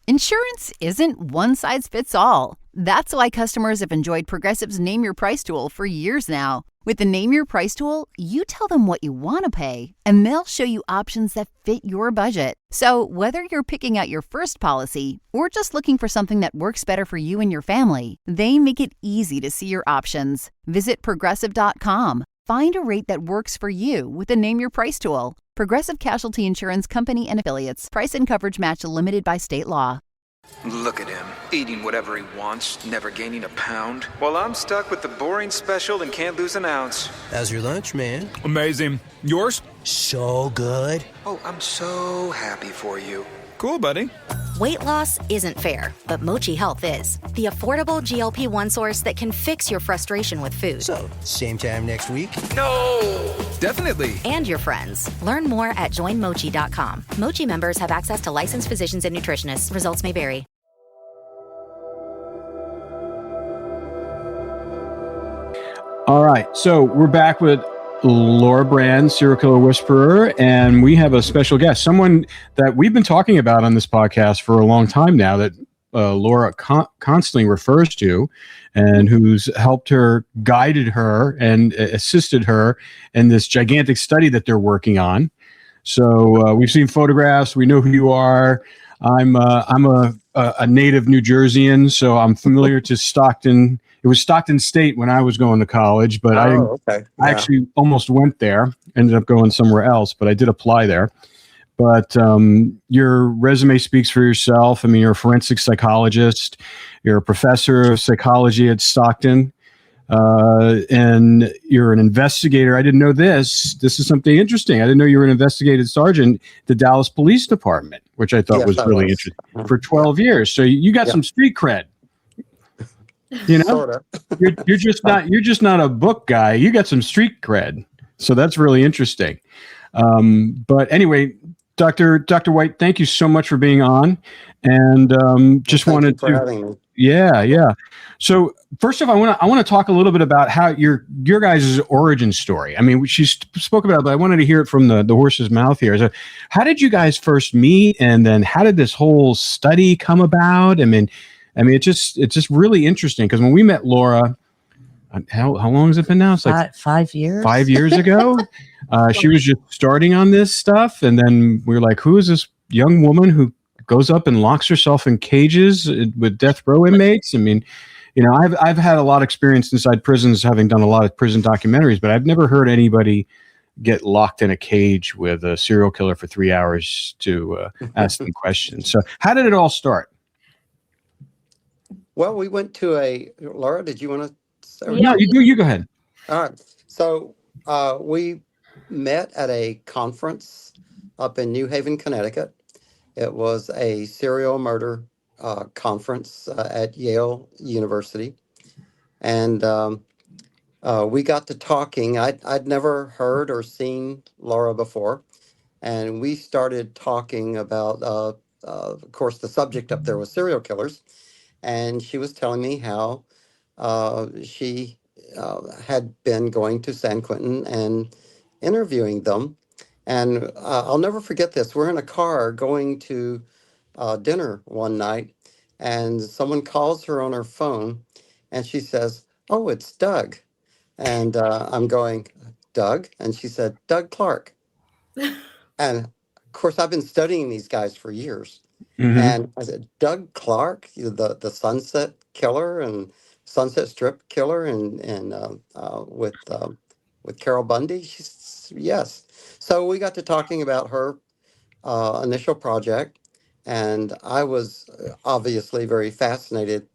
Insurance isn't one size fits all. That's why customers have enjoyed Progressive's Name Your Price tool for years now. With the Name Your Price tool, you tell them what you want to pay, and they'll show you options that fit your budget. So whether you're picking out your first policy or just looking for something that works better for you and your family, they make it easy to see your options. Visit Progressive.com. Find a rate that works for you with the Name Your Price tool. Progressive Casualty Insurance Company and Affiliates. Price and coverage match limited by state law. Look at him, eating whatever he wants, never gaining a pound. While I'm stuck with the boring special and can't lose an ounce. How's your lunch, man? Amazing. Yours? So good. Oh, I'm so happy for you. Cool, buddy. Weight loss isn't fair, but Mochi Health is. The affordable GLP-1 source that can fix your frustration with food. So, same time next week? No! Definitely. And your friends. Learn more at joinmochi.com. Mochi members have access to licensed physicians and nutritionists. Results may vary. All right, so we're back with Laura Brand, serial killer whisperer, and we have a special guest, someone that we've been talking about on this podcast for a long time now that Laura constantly refers to, and who's helped her, guided her, and assisted her in this gigantic study that they're working on. So we've seen photographs. We know who you are. I'm a native New Jerseyan, so I'm familiar to Stockton. It was Stockton State when I was going to college, but I actually almost went there, ended up going somewhere else, but I did apply there. But your resume speaks for yourself. I mean, you're a forensic psychologist. You're a professor of psychology at Stockton, and you're an investigator. I didn't know this. This is something interesting. I didn't know you were an investigative sergeant at the Dallas Police Department, which I thought was really interesting, for 12 years. So you got some street cred. You know, Sorta. you're just not a book guy. You got some street cred, so that's really interesting. But anyway, Dr. White, thank you so much for being on, and just wanted to having me. Yeah. So first off, I want to talk a little bit about how your guys' origin story. I mean, she spoke about it, but I wanted to hear it from the horse's mouth here. So, how did you guys first meet, and then how did this whole study come about? I mean, it's just really interesting because when we met Laura, how long has it been now? It's like 5 years. 5 years ago. She was just starting on this stuff, and then we were like, "Who is this young woman who goes up and locks herself in cages with death row inmates?" I mean, you know, I've had a lot of experience inside prisons, having done a lot of prison documentaries, but I've never heard anybody get locked in a cage with a serial killer for 3 hours to ask them questions. So, how did it all start? Well, we went to Laura, did you want to? No, you go ahead. All right. So we met at a conference up in New Haven, Connecticut. It was a serial murder conference at Yale University. And we got to talking. I'd never heard or seen Laura before. And we started talking about, of course, the subject up there was serial killers. And she was telling me how she had been going to San Quentin and interviewing them. And I'll never forget this. We're in a car going to dinner one night, and someone calls her on her phone, and she says, "Oh, it's Doug." And I'm going, "Doug?" And she said, "Doug Clark." And of course, I've been studying these guys for years. Mm-hmm. And I said, "Doug Clark, the Sunset Killer and Sunset Strip Killer, and with Carol Bundy?" She says, "Yes." So we got to talking about her initial project, and I was obviously very fascinated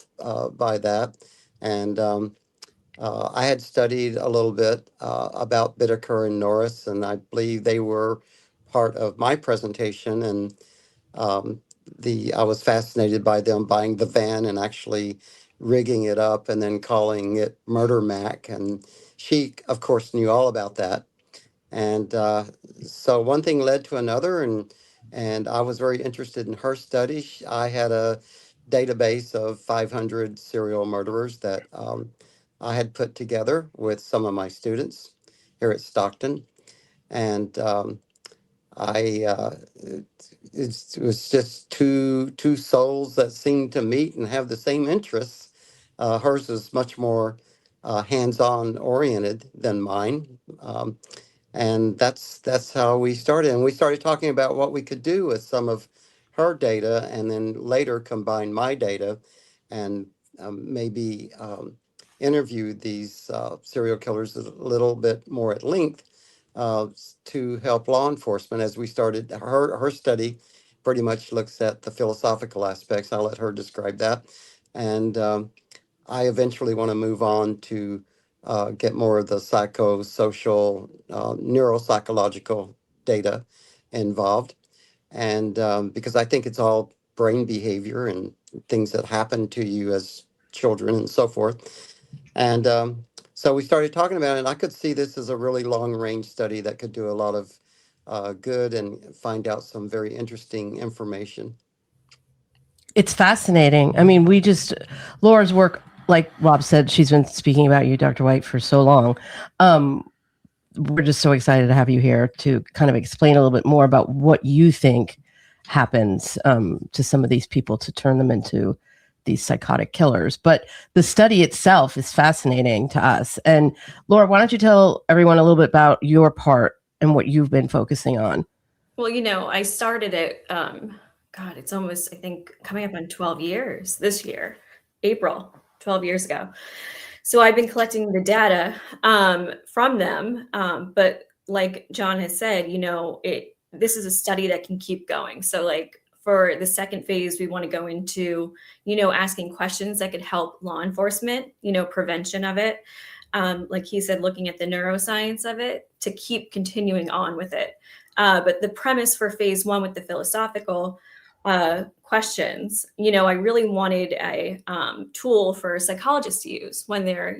by that. And I had studied a little bit about Bittaker and Norris, and I believe they were part of my presentation. And I was fascinated by them buying the van and actually rigging it up and then calling it Murder Mac. And she, of course, knew all about that. And so one thing led to another, and I was very interested in her study. I had a database of 500 serial murderers that I had put together with some of my students here at Stockton. And I it was just two souls that seemed to meet and have the same interests. Hers is much more hands-on oriented than mine. And that's how we started. And we started talking about what we could do with some of her data, and then later combine my data, and maybe interview these serial killers a little bit more at length to help law enforcement. As we started, her study pretty much looks at the philosophical aspects. I'll let her describe that, and I eventually want to move on to get more of the psychosocial, neuropsychological data involved. And because I think it's all brain behavior and things that happen to you as children and so forth. And so we started talking about it, and I could see this as a really long range study that could do a lot of good and find out some very interesting information. It's fascinating. I mean, Laura's work, like Rob said, she's been speaking about you, Dr. White, for so long. We're just so excited to have you here to kind of explain a little bit more about what you think happens to some of these people to turn them into these psychotic killers. But the study itself is fascinating to us. And Laura, why don't you tell everyone a little bit about your part and what you've been focusing on? Well, I started it, God, it's almost, I think, coming up on 12 years this year, April, 12 years ago. So I've been collecting the data from them. But like John has said, this is a study that can keep going. So like for the second phase, we want to go into, asking questions that could help law enforcement, prevention of it. Like he said, looking at the neuroscience of it to keep continuing on with it. But the premise for phase one with the philosophical questions, I really wanted a tool for psychologists to use when they're,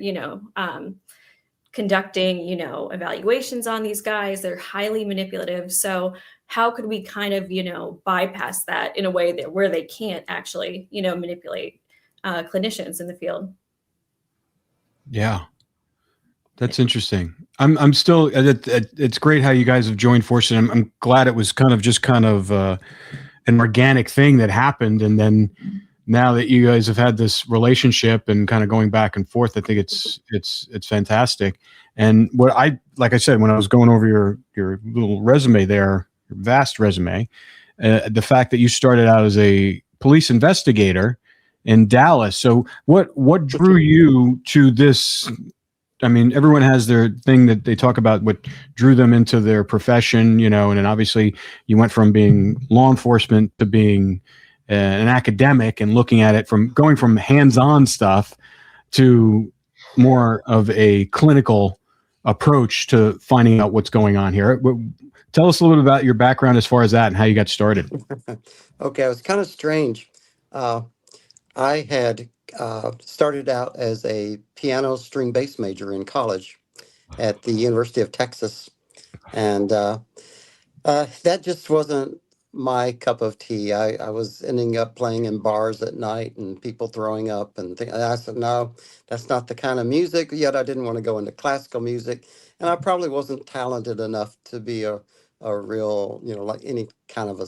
conducting, evaluations on these guys. They're highly manipulative. So how could we kind of, bypass that in a way that where they can't actually, manipulate clinicians in the field? Yeah. That's interesting. I'm still. It's great how you guys have joined forces. I'm glad it was kind of an organic thing that happened, and then now that you guys have had this relationship and kind of going back and forth, I think it's fantastic. And like I said, when I was going over your little resume there, your vast resume, the fact that you started out as a police investigator in Dallas. So what drew you to this? I mean, everyone has their thing that they talk about, what drew them into their profession, and then obviously you went from being law enforcement to being an academic and looking at it going from hands-on stuff to more of a clinical approach to finding out what's going on here. Tell us a little bit about your background as far as that and how you got started. Okay, it was kind of strange. I had started out as a piano string bass major in college at the University of Texas. And that just wasn't my cup of tea. I was ending up playing in bars at night and people throwing up and I said, no, that's not the kind of music. Yet I didn't want to go into classical music. And I probably wasn't talented enough to be a real, like any kind of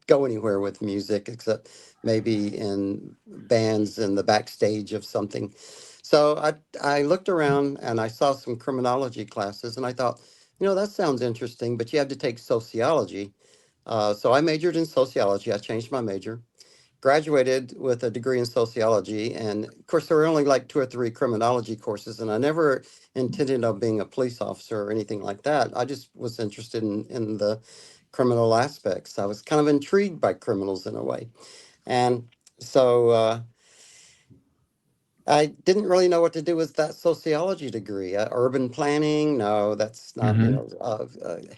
go anywhere with music, except maybe in bands in the backstage of something. So I looked around and I saw some criminology classes and I thought, that sounds interesting, but you have to take sociology. So I majored in sociology. I changed my major, graduated with a degree in sociology. And of course, there were only like 2 or 3 criminology courses. And I never intended on being a police officer or anything like that. I just was interested in the criminal aspects. I was kind of intrigued by criminals in a way. And so I didn't really know what to do with that sociology degree. Urban planning, no, that's not,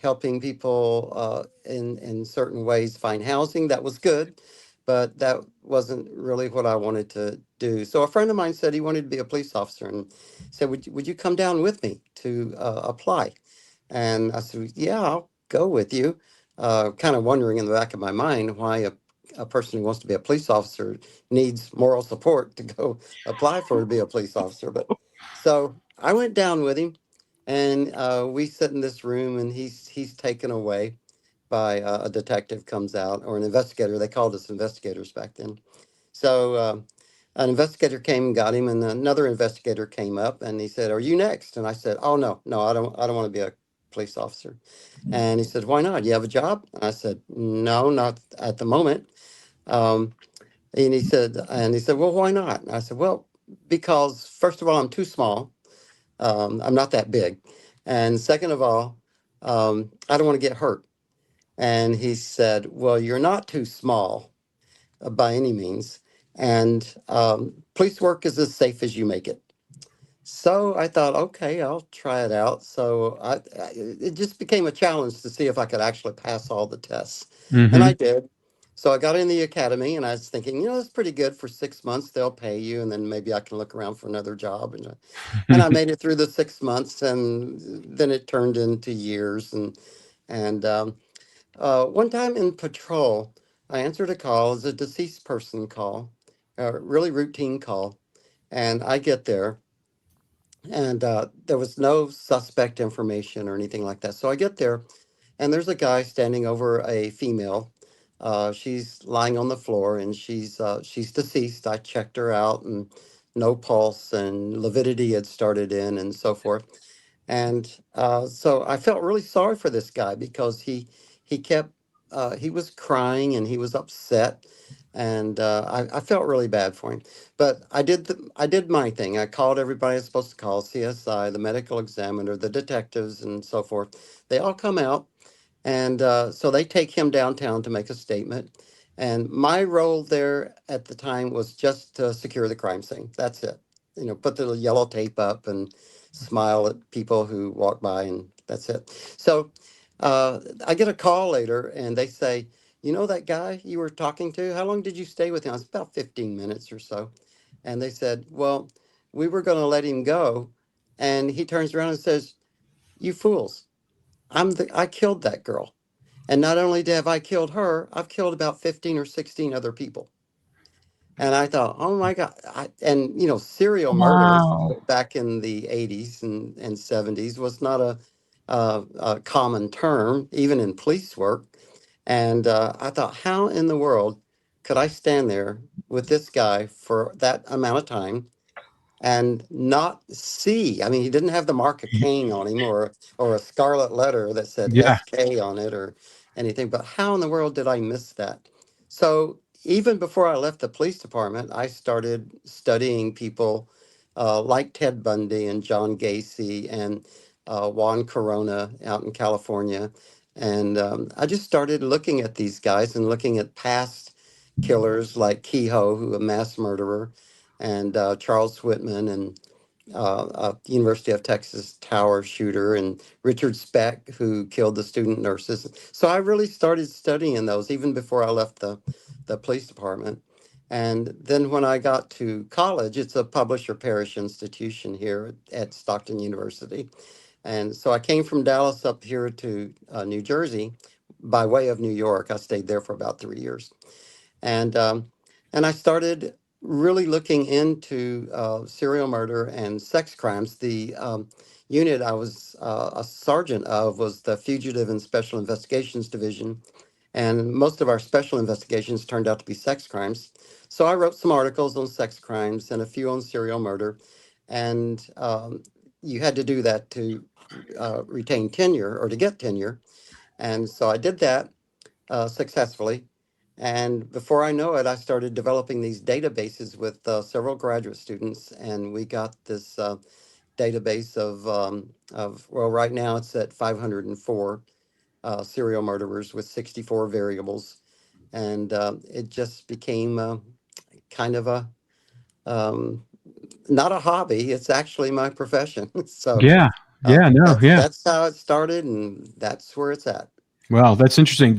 helping people in certain ways find housing. That was good, but that wasn't really what I wanted to do. So a friend of mine said he wanted to be a police officer and said, would you come down with me to apply? And I said, yeah, I'll go with you. Kind of wondering in the back of my mind why a person who wants to be a police officer needs moral support to go apply to be a police officer. But so I went down with him, and we sit in this room, and he's taken away by a detective comes out, or an investigator. They called us investigators back then. So an investigator came and got him, and another investigator came up and he said, "Are you next?" And I said, "Oh no, I don't want to be a police officer." And he said, "Why not? You have a job?" And I said, "No, not at the moment." Um, and he said, "Well, why not?" And I said, "Well, because first of all, I'm too small. I'm not that big, and second of all, I don't want to get hurt." And he said, "Well, you're not too small by any means, and police work is as safe as you make it." So I thought, okay, I'll try it out. So it just became a challenge to see if I could actually pass all the tests. And Mm-hmm. I did. So I got in the academy and I was thinking, that's pretty good for 6 months. They'll pay you. And then maybe I can look around for another job. And I made it through the 6 months, and then it turned into years. And one time in patrol, I answered a call as a deceased person call, a really routine call. And I get there, and there was no suspect information or anything like that. So I get there, and there's a guy standing over a female. She's lying on the floor, and she's deceased. I checked her out, and no pulse, and lividity had started in, and so forth. And so I felt really sorry for this guy because he kept he was crying and he was upset, and I felt really bad for him. But I did my thing. I called everybody I was supposed to call: CSI, the medical examiner, the detectives, and so forth. They all come out, and so they take him downtown to make a statement. And my role there at the time was just to secure the crime scene. That's it. Put the yellow tape up and smile at people who walk by, and that's it. So I get a call later, and they say, that guy you were talking to, how long did you stay with him? It's about 15 minutes or so. And they said, well, we were going to let him go. And he turns around and says, "You fools, I killed that girl. And not only have I killed her, I've killed about 15 or 16 other people." And I thought, oh my God. Serial murder Wow. back in the 80s and 70s was not a common term, even in police work. And I thought, how in the world could I stand there with this guy for that amount of time and not see? I mean, he didn't have the mark of Cain on him, or a scarlet letter that said Yeah. SK on it or anything. But how in the world did I miss that? So even before I left the police department, I started studying people like Ted Bundy and John Gacy and Juan Corona out in California. And I just started looking at these guys and looking at past killers like Kehoe, who a mass murderer, and Charles Whitman, and University of Texas tower shooter, and Richard Speck, who killed the student nurses. So I really started studying those even before I left the police department. And then when I got to college, it's a publisher parish institution here at Stockton University. And so I came from Dallas up here to New Jersey by way of New York. I stayed there for about 3 years. And I started really looking into serial murder and sex crimes. The unit I was a sergeant of was the Fugitive and Special Investigations Division, and most of our special investigations turned out to be sex crimes. So I wrote some articles on sex crimes and a few on serial murder, and you had to do that to retain tenure or to get tenure. And so I did that successfully. And before I know it, I started developing these databases with several graduate students, and we got this database well, right now it's at 504 serial murderers with 64 variables, and it just became kind of a um, not a hobby. It's actually my profession. So Yeah. Yeah. No. that's Yeah. that's how it started, and that's where it's at. Well, that's interesting.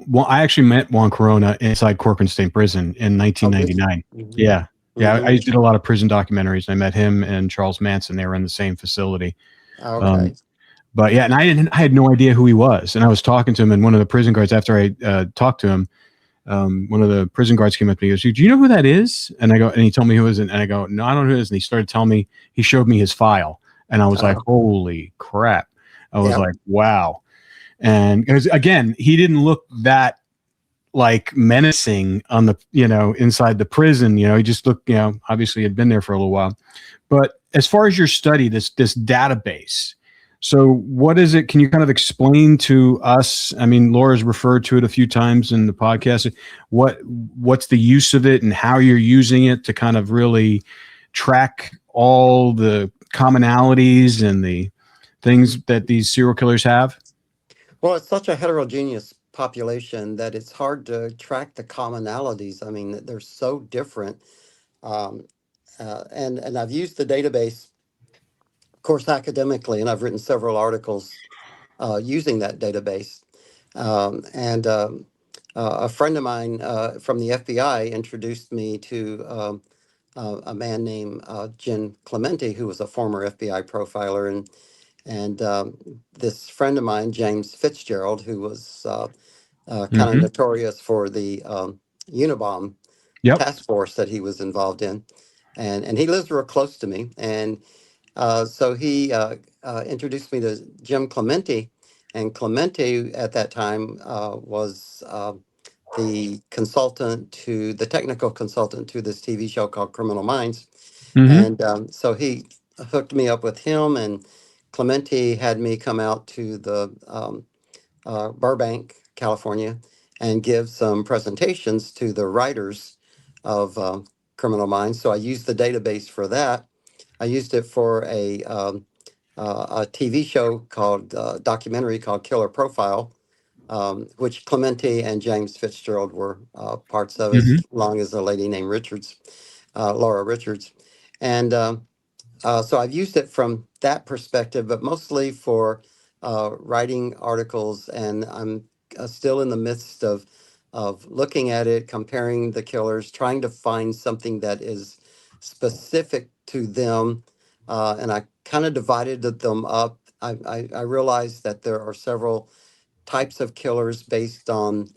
Well, I actually met Juan Corona inside Corcoran State Prison in Oh, did you? 1999. Mhm. Yeah. Yeah. I Mhm. did a lot of prison documentaries, and I met him and Charles Manson. They were in the same facility. Okay. Um, but yeah, and I had no idea who he was. And I was talking to him, and one of the prison guards, after I talked to him, one of the prison guards came up to me and goes, "Do you know who that is?" And I go, and he told me who it is. And I go, "No, I don't know who it is." And he started telling me, he showed me his file. And I was like, holy crap. I was Yep. like, wow. And because again, he didn't look that like menacing on the, inside the prison. He just looked, obviously had been there for a little while. But as far as your study, this database, so what is it? Can you kind of explain to us? I mean, Laura's referred to it a few times in the podcast. What's the use of it and how you're using it to kind of really track all the commonalities and the things that these serial killers have? Well, it's such a heterogeneous population that it's hard to track the commonalities. I mean, they're so different. Um, and I've used the database, of course, academically, and I've written several articles using that database. And a friend of mine from the FBI introduced me to a man named Jen Clementi, who was a former FBI profiler, and this friend of mine, James Fitzgerald, who was kind of notorious for the Unabomb Yep. task force that he was involved in, and he lives real close to me, and so he introduced me to Jim Clementi, and Clementi at that time was the technical consultant to this TV show called Criminal Minds. And so he hooked me up with him, and Clementi had me come out to the Burbank, California, and give some presentations to the writers of Criminal Minds. So I used the database for that. I used it for a TV show called documentary called Killer Profile, which Clementi and James Fitzgerald were parts of, as long as a lady named Richards, Laura Richards. And so I've used it from that perspective, but mostly for writing articles. And I'm still in the midst of looking at it, comparing the killers, trying to find something that is specific to them. And I kind of divided them up. I realized that there are several types of killers based on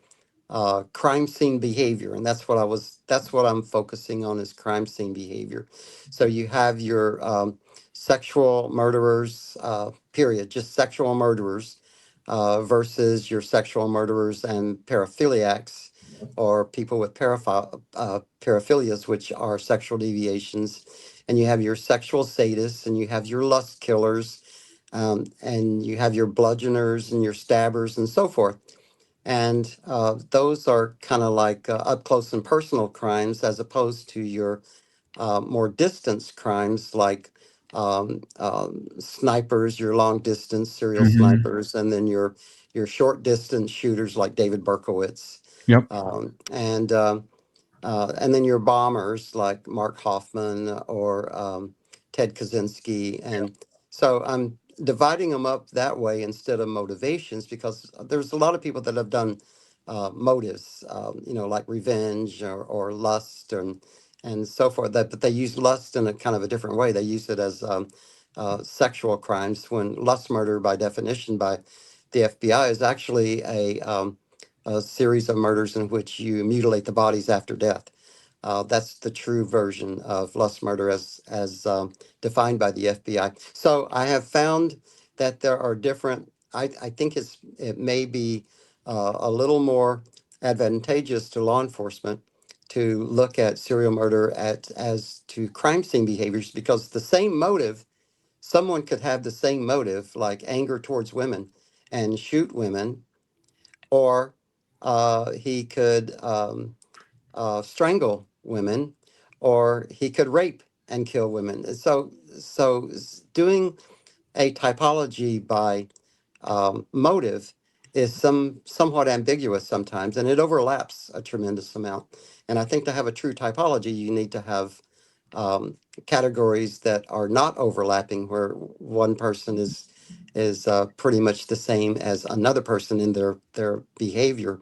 crime scene behavior, and that's what I'm focusing on, is crime scene behavior. So you have your sexual murderers, period, just sexual murderers, versus your sexual murderers and paraphiliacs, or people with paraphilias, which are sexual deviations. And you have your sexual sadists, and you have your lust killers, and you have your bludgeoners and your stabbers and so forth. And those are kind of like up close and personal crimes, as opposed to your more distance crimes like snipers, your long distance serial snipers, and then your short distance shooters like David Berkowitz. Yep. And then your bombers like Mark Hoffman or Ted Kaczynski. And so I'm dividing them up that way instead of motivations, because there's a lot of people that have done motives, like revenge or lust and so forth. But they use lust in a kind of a different way. They use it as sexual crimes, when lust murder, by definition, by the FBI, is actually a series of murders in which you mutilate the bodies after death. That's the true version of lust murder as defined by the FBI. So I have found that there are different. I think it may be a little more advantageous to law enforcement to look at serial murder as to crime scene behaviors, because the same motive, someone could have the same motive, like anger towards women, and shoot women, or he could strangle women, or he could rape and kill women. So doing a typology by motive is somewhat ambiguous sometimes, and it overlaps a tremendous amount. And I think to have a true typology, you need to have categories that are not overlapping, where one person is pretty much the same as another person in their behavior,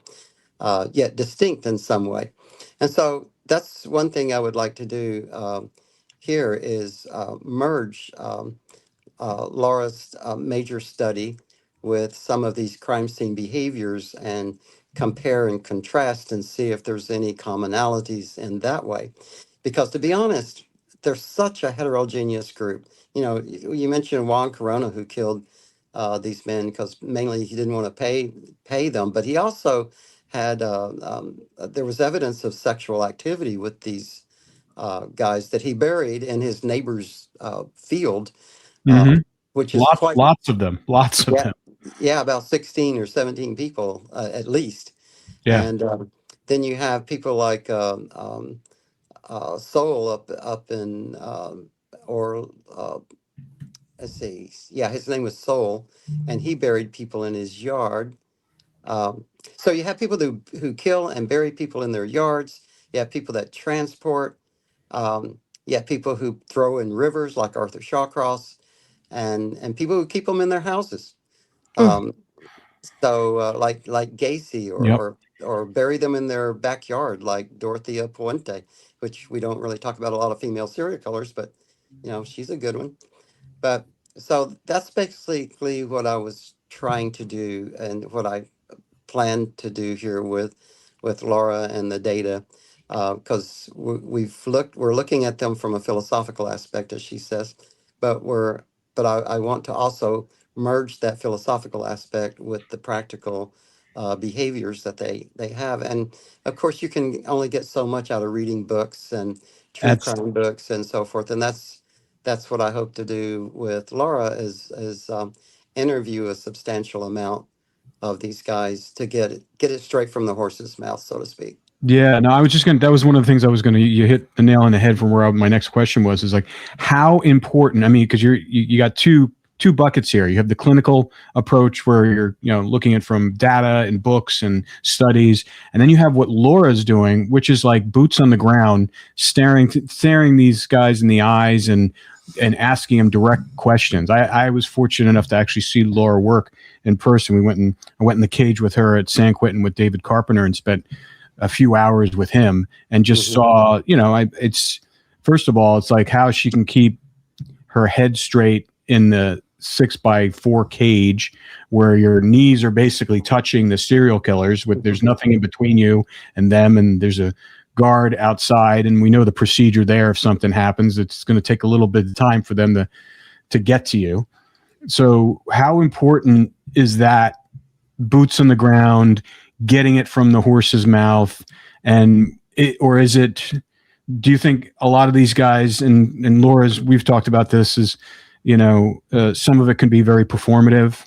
yet distinct in some way. And so that's one thing I would like to do here, is merge Laura's major study with some of these crime scene behaviors, and compare and contrast and see if there's any commonalities in that way. Because to be honest, they're such a heterogeneous group. You mentioned Juan Corona, who killed these men, because mainly he didn't want to pay them, but he also had there was evidence of sexual activity with these guys that he buried in his neighbor's field, uh, Hmm. which is Lots, quite, lots of them. Lots of yeah, them. yeah, about 16 or 17 people at least. Yeah. And then you have people like Soul up in or let's see, yeah, his name was Soul, and he buried people in his yard. Um, so you have people who kill and bury people in their yards. You have people that transport. You have people who throw in rivers like Arthur Shawcross, and people who keep them in their houses. Mm. Um, like Gacy, Yep. or bury them in their backyard like Dorothea Puente, which we don't really talk about a lot of female serial killers, but she's a good one. But so that's basically what I was trying to do, and what I plan to do here with Laura and the data, because we're looking at them from a philosophical aspect, as she says, but I want to also merge that philosophical aspect with the practical behaviors that they have. And of course, you can only get so much out of reading books and true That's crime books and so forth, and that's what I hope to do with Laura, is interview a substantial amount of these guys to get it straight from the horse's mouth, so to speak. Yeah, no, I was just going to, that was one of the things I was going to, you hit the nail on the head from where my next question was, is like, how important, I mean, because you got two buckets here. You have the clinical approach where you're, looking at from data and books and studies. And then you have what Laura's doing, which is like boots on the ground, staring these guys in the eyes and asking them direct questions. I was fortunate enough to actually see Laura work in person. I went in the cage with her at San Quentin with David Carpenter and spent a few hours with him and just saw, it's, first of all, it's like how she can keep her head straight in the 6x4 cage where your knees are basically touching the serial killers there's nothing in between you and them. And there's a guard outside, and we know the procedure there. If something happens, it's going to take a little bit of time for them to get to you. So how important is that boots on the ground, getting it from the horse's mouth? Or is it, do you think a lot of these guys, and Laura's, we've talked about this, is, some of it can be very performative.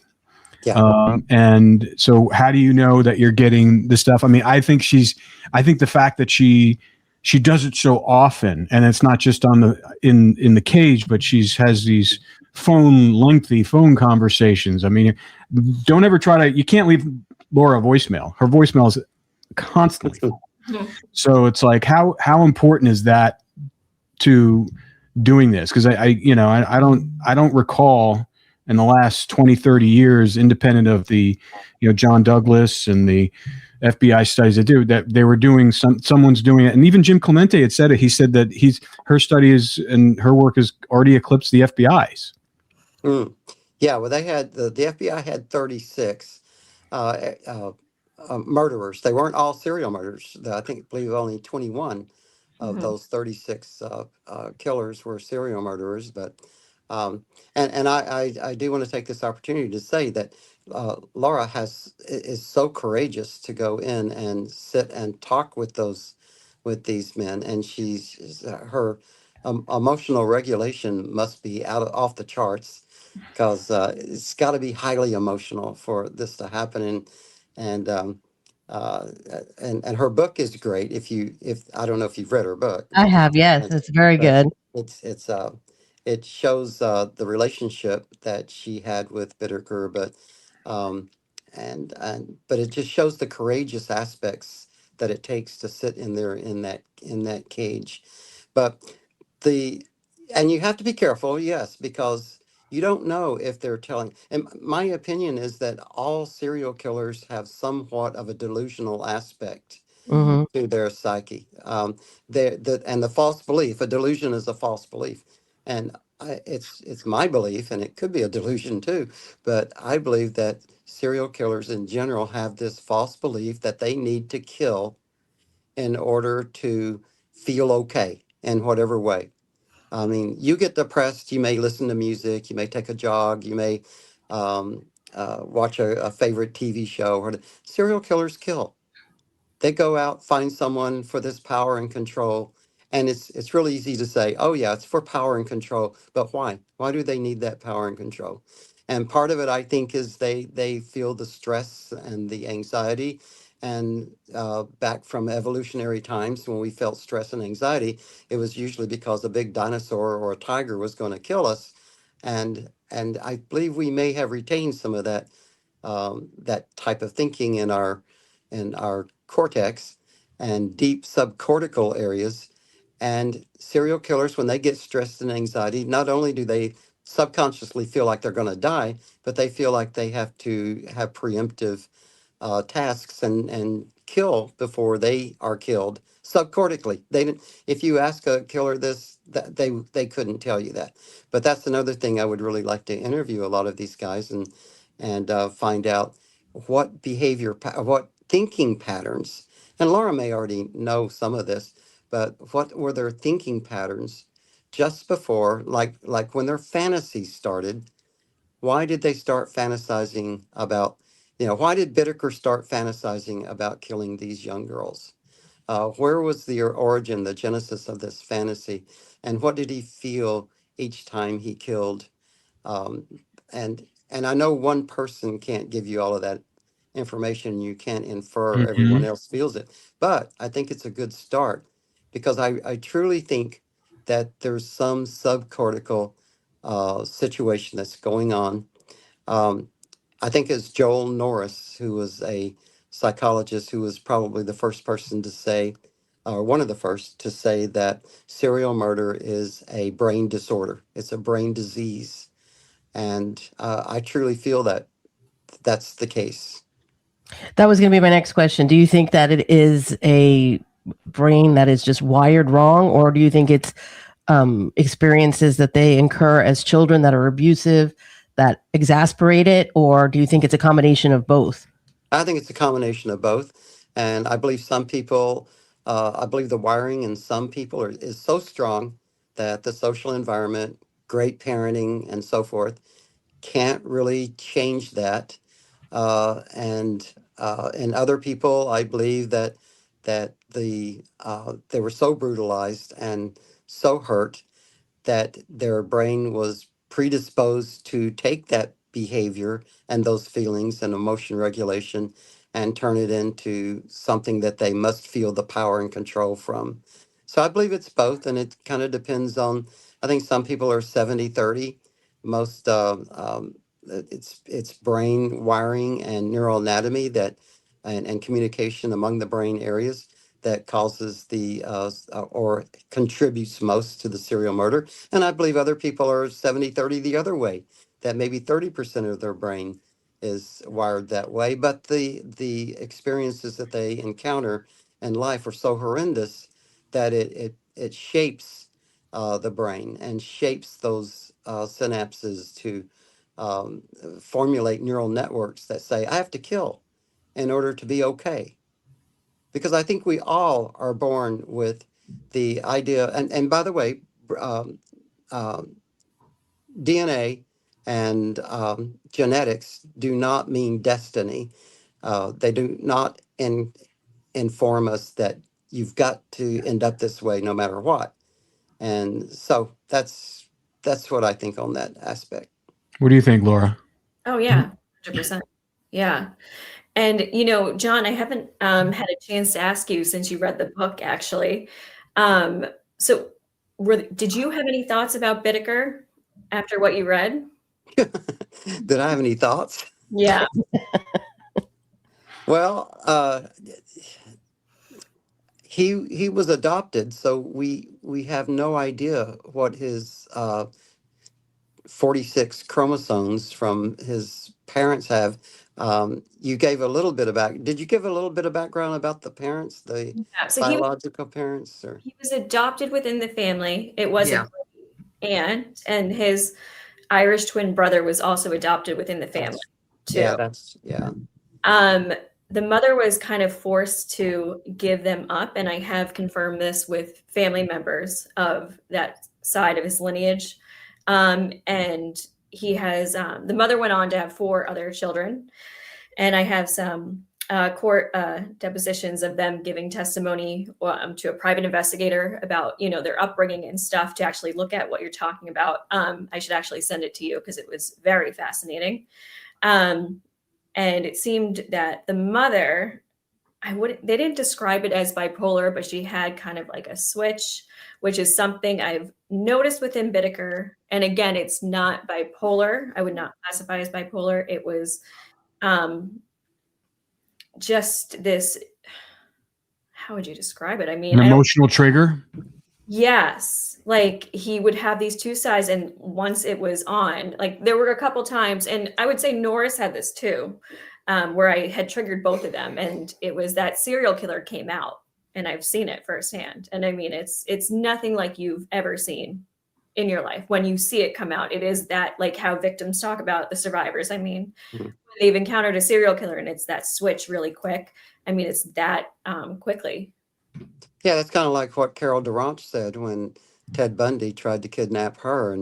Yeah. And so how do you know that you're getting the stuff? I mean, I think the fact that she does it so often, and it's not just in the cage, but has these lengthy phone conversations. I mean, don't ever you can't leave Laura a voicemail. Her voicemail is constantly full. So it's like, how important is that to doing this? Because I don't recall in the last 20, 30 years, independent of the, John Douglas and the FBI studies that they were doing, someone's doing it. And even Jim Clemente had said it. He said that her studies and her work has already eclipsed the FBI's. Yeah, well, they had the FBI had 36 murderers. They weren't all serial murderers. I believe only 21 of those 36 killers were serial murderers. But and I do want to take this opportunity to say that Laura is so courageous to go in and sit and talk with these men, and her emotional regulation must be off the charts, because it's got to be highly emotional for this to happen. And uh, and her book is great. If I don't know if you've read her book, I have, yes. but, It's very but good. it shows the relationship that she had with Bittaker, um, but it just shows the courageous aspects that it takes to sit in there in that cage. But the and you have to be careful, yes, because you don't know if they're telling. And my opinion is that all serial killers have somewhat of a delusional aspect Hmm. to their psyche. And the false belief, a delusion is a false belief. And it's my belief, and it could be a delusion too, but I believe that serial killers in general have this false belief that they need to kill in order to feel okay in whatever way. I mean, you get depressed, you may listen to music, you may take a jog, you may watch a favorite TV show, or serial killers kill. They go out, find someone for this power and control. And it's really easy to say, oh yeah, it's for power and control. But why? Why do they need that power and control? And part of it, I think, is they feel the stress and the anxiety. And back from evolutionary times when we felt stress and anxiety, it was usually because a big dinosaur or a tiger was going to kill us. And I believe we may have retained some of that type of thinking in our cortex and deep subcortical areas. And serial killers, when they get stressed and anxiety, not only do they subconsciously feel like they're going to die, but they feel like they have to have preemptive tasks and kill before they are killed subcortically. They didn't. If you ask a killer this, that they couldn't tell you that. But that's another thing I would really like to interview a lot of these guys and find out what what thinking patterns. And Laura may already know some of this, but what were their thinking patterns just before, like when their fantasies started? Why did they start fantasizing about, why did Bittaker start fantasizing about killing these young girls? Where was the origin, the genesis of this fantasy? And what did he feel each time he killed? Um, and I know one person can't give you all of that information. You can't infer everyone Mhm. else feels it. But I think it's a good start because I truly think that there's some subcortical situation that's going on. um, I think it's Joel Norris, who was a psychologist, who was probably the first person to say, or one of the first to say, that serial murder is a brain disorder. It's a brain disease. And I truly feel that that's the case. That was going to be my next question. Do you think that it is a brain that is just wired wrong, or do you think it's experiences that they incur as children that are abusive, that exasperate it, or do you think it's a combination of both? I think it's a combination of both. And I believe I believe the wiring in some people is so strong that the social environment, great parenting, and so forth can't really change that. And in other people, I believe that they were so brutalized and so hurt that their brain was predisposed to take that behavior and those feelings and emotion regulation and turn it into something that they must feel the power and control from. So I believe it's both, and it kind of depends on. I think some people are 70-30. Most it's brain wiring and neural anatomy and communication among the brain areas that causes or contributes most to the serial murder. And I believe other people are 70-30 the other way, that maybe 30% of their brain is wired that way. But the experiences that they encounter in life are so horrendous that it shapes the brain and shapes those synapses to um, formulate neural networks that say, I have to kill in order to be okay. Because I think we all are born with the idea, and by the way, um, um, DNA and genetics do not mean destiny. They do not inform us that you've got to end up this way no matter what. And so that's what I think on that aspect. What do you think, Laura? Oh yeah, 100%. Yeah. And John, I haven't had a chance to ask you since you read the book, actually. Um, so, did you have any thoughts about Bittaker after what you read? Did I have any thoughts? Yeah. Well, he was adopted, so we have no idea what his 46 chromosomes from his parents have. You gave a little bit about. Did you give a little bit of background about the parents, the Yeah. So biological parents, or? he was adopted within the family. It was a Yeah, great aunt, and his Irish twin brother was also adopted within the family too. yeah. Um, the mother was kind of forced to give them up, and I have confirmed this with family members of that side of his lineage. And he has, the mother went on to have 4 other children. And I have some court depositions of them giving testimony to a private investigator about, their upbringing and stuff to actually look at what you're talking about. I should actually send it to you because it was very fascinating. And it seemed that the mother, they didn't describe it as bipolar, but she had kind of like a switch, which is something I've noticed within Bittaker. And again, it's not bipolar. I would not classify as bipolar. It was just this, how would you describe it? I mean, an emotional trigger. Yes. Like he would have these 2 sides. And once it was on, like there were a couple times, and I would say Norris had this too, where I had triggered both of them. And it was that serial killer came out, and I've seen it firsthand. And I mean, it's nothing like you've ever seen in your life. When you see it come out, it is that, like how victims talk about the survivors. I mean, when they've encountered a serial killer and it's that switch really quick. I mean, it's that quickly. Yeah, that's kind of like what Carol Durant said when Ted Bundy tried to kidnap her,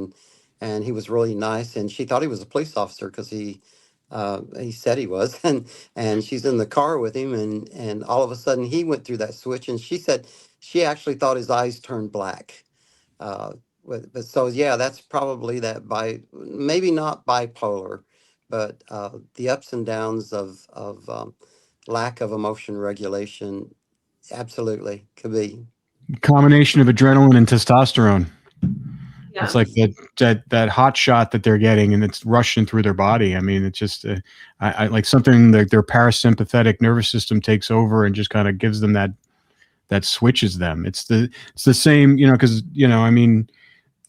and he was really nice, and she thought he was a police officer because he said he was, and she's in the car with him, and all of a sudden he went through that switch, and she said she actually thought his eyes turned black. But so yeah, that's probably that maybe not bipolar, but the ups and downs of lack of emotion regulation. Absolutely, could be Combination of adrenaline and testosterone. Yeah. It's like that hot shot that they're getting, and it's rushing through their body. I mean, it's just I like something like their parasympathetic nervous system takes over and just kind of gives them that switches them. It's the same, because I mean,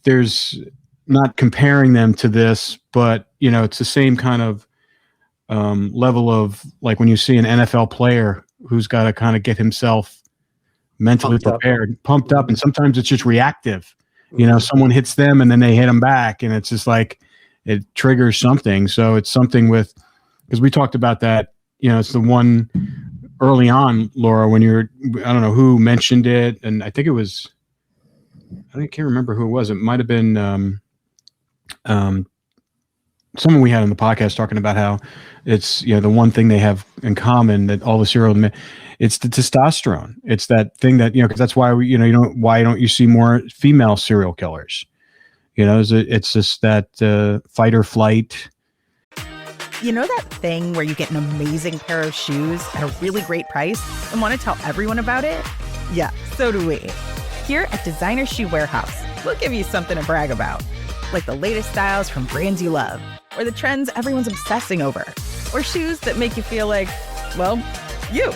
there's not comparing them to this, but it's the same kind of level of, like when you see an NFL player who's got to kind of get himself mentally pumped up, and sometimes it's just reactive. Someone hits them and then they hit them back, and it's just like it triggers something. So it's something because we talked about that. It's the one early on, Laura, when I don't know who mentioned it, and I think it was, I can't remember who it was. It might have been someone we had on the podcast talking about how it's the one thing they have in common, that all the serial men, it's the testosterone. It's that thing that because that's why why don't you see more female serial killers? It's just that fight or flight. That thing where you get an amazing pair of shoes at a really great price and want to tell everyone about it? Yeah, so do we. Here at Designer Shoe Warehouse, we'll give you something to brag about, like the latest styles from brands you love, or the trends everyone's obsessing over, or shoes that make you feel like, well, you.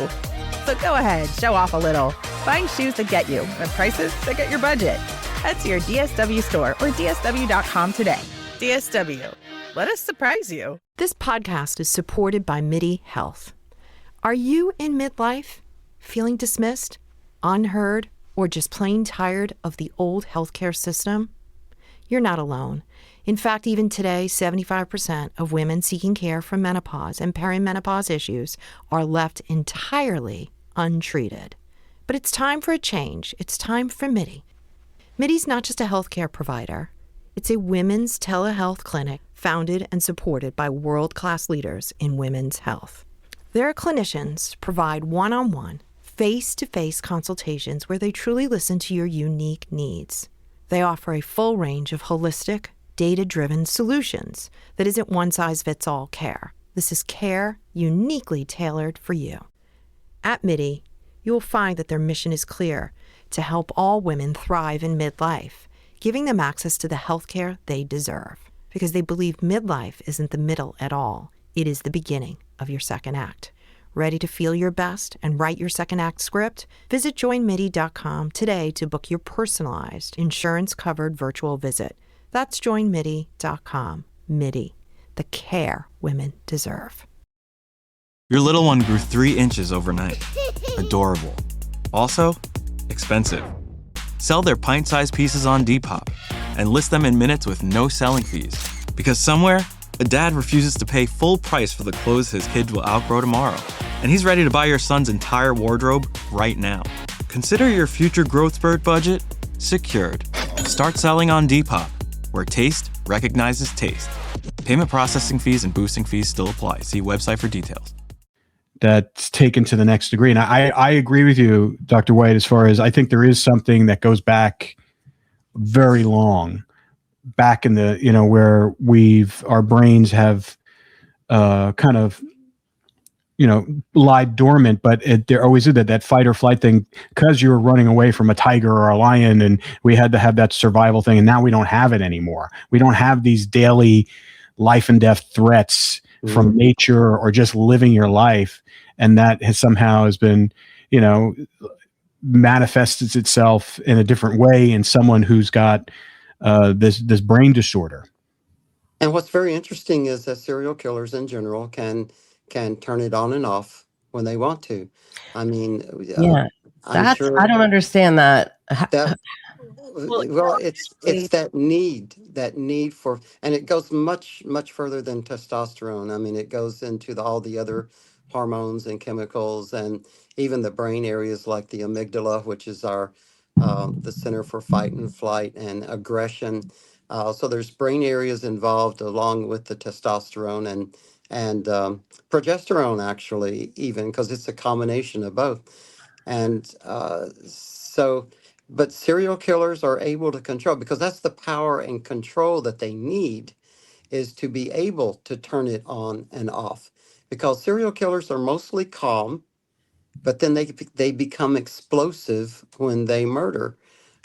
So go ahead, show off a little. Find shoes that get you at prices that get your budget. Head to your DSW store or DSW.com today. DSW, let us surprise you. This podcast is supported by MIDI Health. Are you in midlife, feeling dismissed, unheard, or just plain tired of the old healthcare system? You're not alone. In fact, even today, 75% of women seeking care for menopause and perimenopause issues are left entirely untreated. But it's time for a change. It's time for MIDI. MIDI's not just a healthcare provider. It's a women's telehealth clinic founded and supported by world-class leaders in women's health. Their clinicians provide one-on-one, face-to-face consultations where they truly listen to your unique needs. They offer a full range of holistic, data-driven solutions that isn't one-size-fits-all care. This is care uniquely tailored for you. At MIDI, you will find that their mission is clear: to help all women thrive in midlife, giving them access to the healthcare they deserve. Because they believe midlife isn't the middle at all. It is the beginning of your second act. Ready to feel your best and write your second act script? Visit joinmidi.com today to book your personalized, insurance-covered virtual visit. That's joinmidi.com. MIDI, the care women deserve. Your little one grew 3 inches overnight. Adorable. Also, expensive. Sell their pint-sized pieces on Depop and list them in minutes with no selling fees. Because somewhere, a dad refuses to pay full price for the clothes his kids will outgrow tomorrow. And he's ready to buy your son's entire wardrobe right now. Consider your future growth spurt budget secured. Start selling on Depop, where taste recognizes taste. Payment processing fees and boosting fees still apply. See website for details. That's taken to the next degree. And I agree with you, Dr. White, as far as I think there is something that goes back very long, back in the, where our brains have kind of, lied dormant, but there always is that fight or flight thing, because you were running away from a tiger or a lion, and we had to have that survival thing. And now we don't have it anymore. We don't have these daily life and death threats from nature or just living your life. And that has been, manifests itself in a different way in someone who's got this brain disorder. And what's very interesting is that serial killers in general can turn it on and off when they want to. I mean, I don't understand that. Well, it's that need for, and it goes much further than testosterone. I mean, it goes into all the other hormones and chemicals, and even the brain areas like the amygdala, which is our the center for fight and flight and aggression. So there's brain areas involved along with the testosterone and progesterone, actually, even because it's a combination of both. And but serial killers are able to control, because that's the power and control that they need, is to be able to turn it on and off. Because serial killers are mostly calm, but then they become explosive when they murder.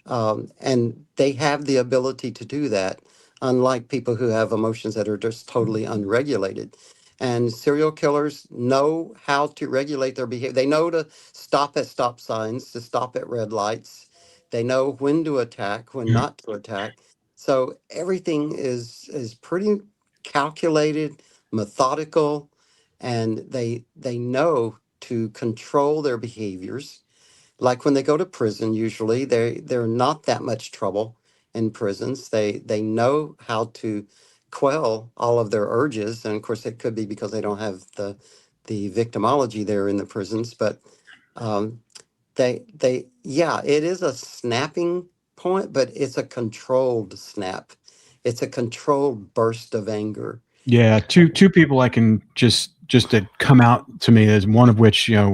And they have the ability to do that, unlike people who have emotions that are just totally unregulated. And serial killers know how to regulate their behavior. They know to stop at stop signs, to stop at red lights. They know when to attack, when not to attack. So everything is pretty calculated, methodical, and they know to control their behaviors. Like when they go to prison, usually they're not that much trouble in prisons. They know how to quell all of their urges, and of course it could be because they don't have the victimology there in the prisons. But it is a snapping point, but it's a controlled snap. It's a controlled burst of anger. Yeah, two people I can just to come out to me, as one of which I've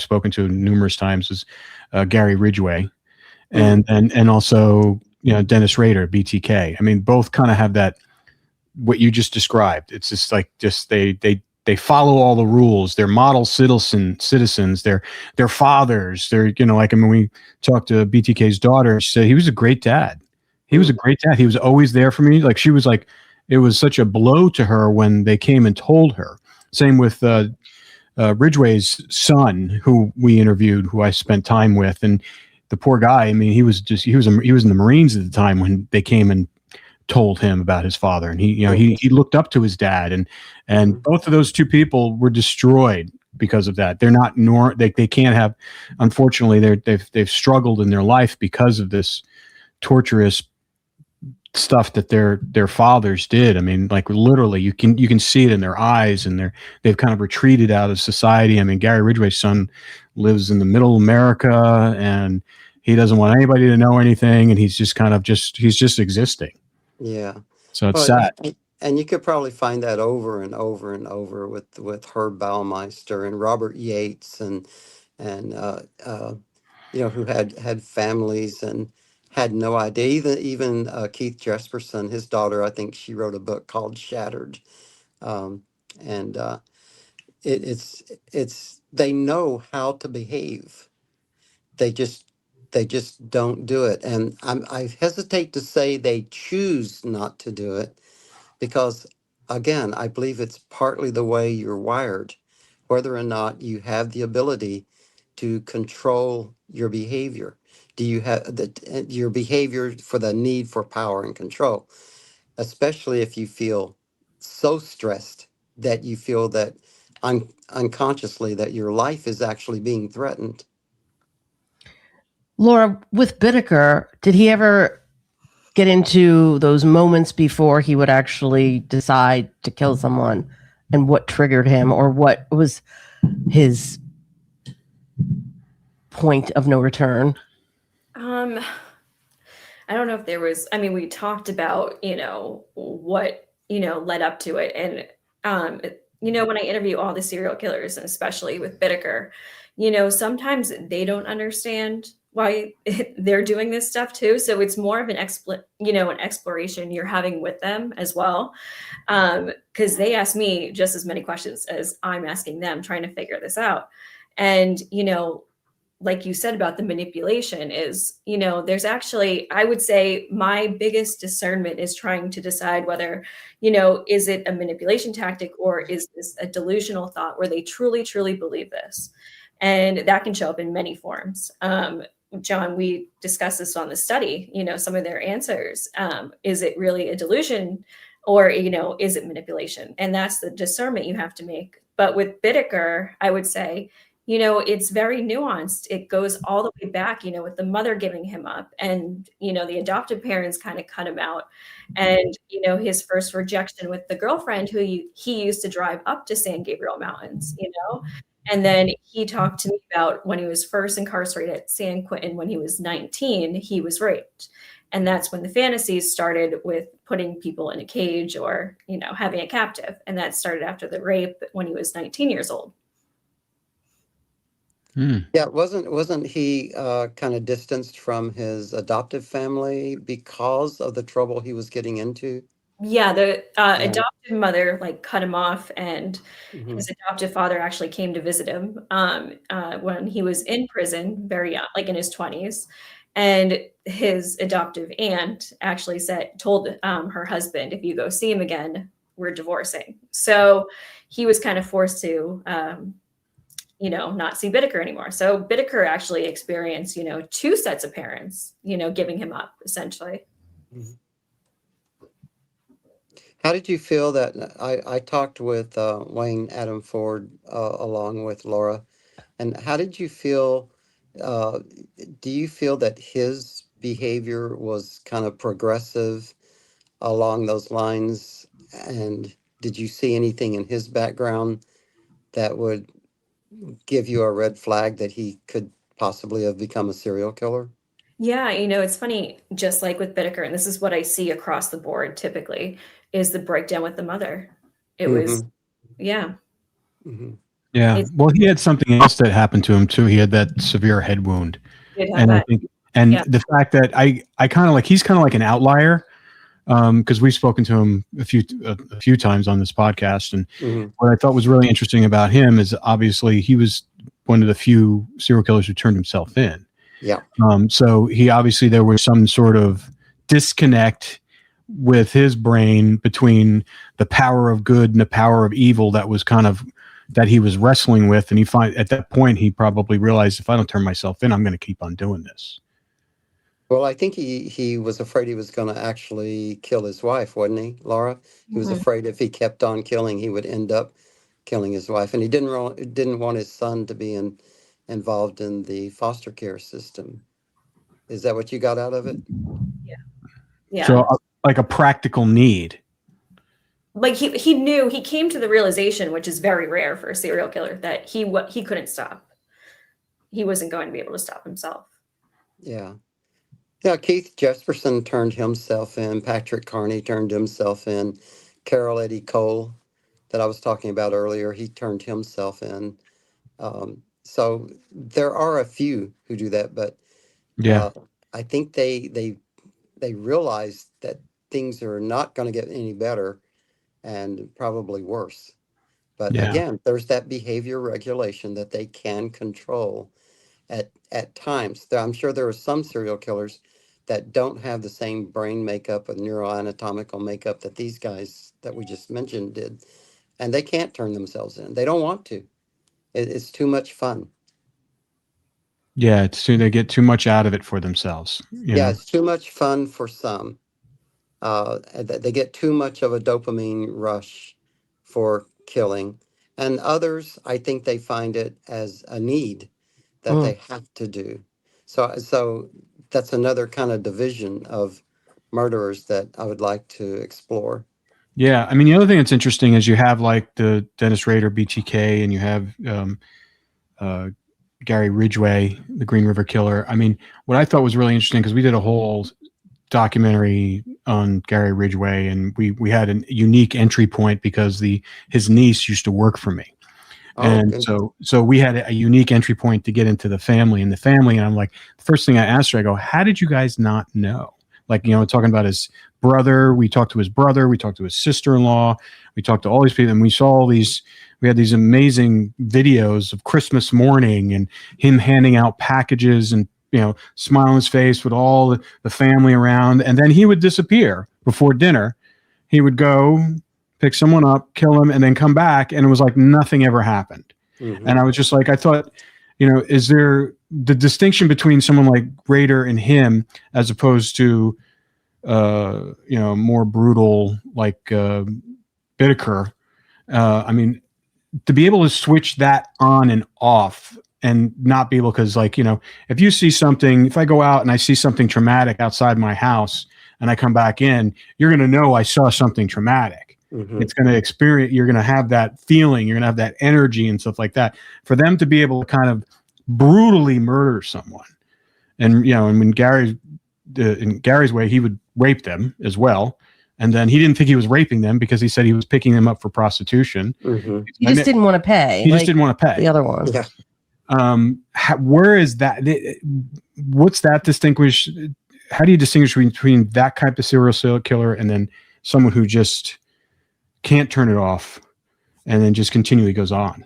spoken to numerous times, is Gary Ridgway, and also Dennis Rader, BTK. I mean, both kind of have that, what you just described. It's just like they follow all the rules. They're model citizens. They're fathers. When we talked to BTK's daughter, she said he was a great dad. He was a great dad. He was always there for me. Like, she was like, it was such a blow to her when they came and told her. Same with Ridgway's son, who we interviewed, who I spent time with, and the poor guy. I mean, he was in the Marines at the time when they came and told him about his father, and he looked up to his dad, and both of those two people were destroyed because of that. They're not they can't have, unfortunately, they've struggled in their life because of this torturous stuff that their fathers did. I mean, like, literally you can see it in their eyes, and they've kind of retreated out of society. I mean, Gary Ridgway's son lives in the middle of America, and he doesn't want anybody to know anything, and he's just he's just existing. Yeah. So it's sad. And you could probably find that over and over and over with Herb Baumeister and Robert Yates and who had families and had no idea. Even Keith Jesperson, his daughter, I think she wrote a book called Shattered, and it's they know how to behave. They just don't do it, and I hesitate to say they choose not to do it, because again, I believe it's partly the way you're wired, whether or not you have the ability to control your behavior. Do you have your behavior for the need for power and control, especially if you feel so stressed that you feel that unconsciously that your life is actually being threatened? Laura, with Bittaker, did he ever get into those moments before he would actually decide to kill someone, and what triggered him, or what was his point of no return? I don't know if there was, I mean, we talked about, what, led up to it. And, when I interview all the serial killers, and especially with Bittaker, sometimes they don't understand why they're doing this stuff too. So it's more of an an exploration you're having with them as well. Because they ask me just as many questions as I'm asking them, trying to figure this out. And, like you said about the manipulation is, there's actually, I would say my biggest discernment is trying to decide whether, is it a manipulation tactic or is this a delusional thought where they truly, truly believe this? And that can show up in many forms. John, we discussed this on the study, some of their answers. Is it really a delusion or, is it manipulation? And that's the discernment you have to make. But with Bittaker, I would say, it's very nuanced. It goes all the way back, with the mother giving him up and, the adoptive parents kind of cut him out. And, his first rejection with the girlfriend who he used to drive up to San Gabriel Mountains, And then he talked to me about when he was first incarcerated at San Quentin when he was 19, he was raped. And that's when the fantasies started with putting people in a cage or, having a captive. And that started after the rape when he was 19 years old. Yeah, wasn't he kind of distanced from his adoptive family because of the trouble he was getting into? Yeah, the adoptive mother cut him off, and his adoptive father actually came to visit him when he was in prison, very young, in his 20s. And his adoptive aunt actually told her husband, if you go see him again, we're divorcing. So he was kind of forced to not see Bittaker anymore. So Bittaker actually experienced, two sets of parents, giving him up essentially. How did you feel that I talked with Wayne Adam Ford along with Laura, and how did you feel? Do you feel that his behavior was kind of progressive along those lines? And did you see anything in his background that would give you a red flag that he could possibly have become a serial killer? Yeah, it's funny, just like with Bittaker, and this is what I see across the board typically, is the breakdown with the mother. It was, yeah. Yeah. Well, he had something else that happened to him too. He had that severe head wound. And I think, the fact that I kind of he's kind of like an outlier, because we've spoken to him a few times on this podcast. And what I thought was really interesting about him is obviously he was one of the few serial killers who turned himself in. Yeah. So he obviously, there was some sort of disconnect with his brain between the power of good and the power of evil that was that he was wrestling with. And at that point, he probably realized, if I don't turn myself in, I'm going to keep on doing this. Well, I think he was afraid he was going to actually kill his wife, wasn't he, Laura? He was afraid if he kept on killing, he would end up killing his wife. And he didn't want his son to be involved in the foster care system. Is that what you got out of it? Yeah. So a practical need. He knew, he came to the realization, which is very rare for a serial killer, that he couldn't stop. He wasn't going to be able to stop himself. Yeah. Yeah, Keith Jesperson turned himself in. Patrick Carney turned himself in. Carol Eddie Cole, that I was talking about earlier, he turned himself in. So there are a few who do that, but I think they realize that things are not going to get any better and probably worse. But again, there's that behavior regulation that they can control at times. I'm sure there are some serial killers that don't have the same brain makeup and neuroanatomical makeup that these guys that we just mentioned did. And they can't turn themselves in. They don't want to. It's too much fun. Yeah, they get too much out of it for themselves. Yeah, it's too much fun for some. They get too much of a dopamine rush for killing. And others, I think they find it as a need that they have to do. So that's another kind of division of murderers that I would like to explore. Yeah, I mean, the other thing that's interesting is you have the Dennis Rader BTK, and you have Gary Ridgway, the Green River Killer. I mean, what I thought was really interesting, because we did a whole documentary on Gary Ridgway, and we had a unique entry point because his niece used to work for me. And so we had a unique entry point to get into the family. And I'm like, the first thing I asked her, I go, how did you guys not know? Like, talking about his brother, we talked to his brother, we talked to his sister-in-law, we talked to all these people, and we saw we had these amazing videos of Christmas morning and him handing out packages and, smile on his face with all the family around. And then he would disappear before dinner. He would go pick someone up, kill him, and then come back. And it was like nothing ever happened. Mm-hmm. And I was just like, I thought, is there the distinction between someone like Rader and him as opposed to, more brutal like Bittaker? I mean, to be able to switch that on and off and not be able, because if you see something, if I go out and I see something traumatic outside my house and I come back in, you're going to know I saw something traumatic. Mm-hmm. It's going to experience, you're going to have that feeling, you're going to have that energy and stuff like that. For them to be able to kind of brutally murder someone. And, and when in Gary's way, he would rape them as well. And then he didn't think he was raping them because he said he was picking them up for prostitution. Mm-hmm. He just didn't want to pay. He just didn't want to pay. The other one. Yeah. Where is that? What's that distinguish? How do you distinguish between that type of serial killer and then someone who just can't turn it off and then just continually goes on?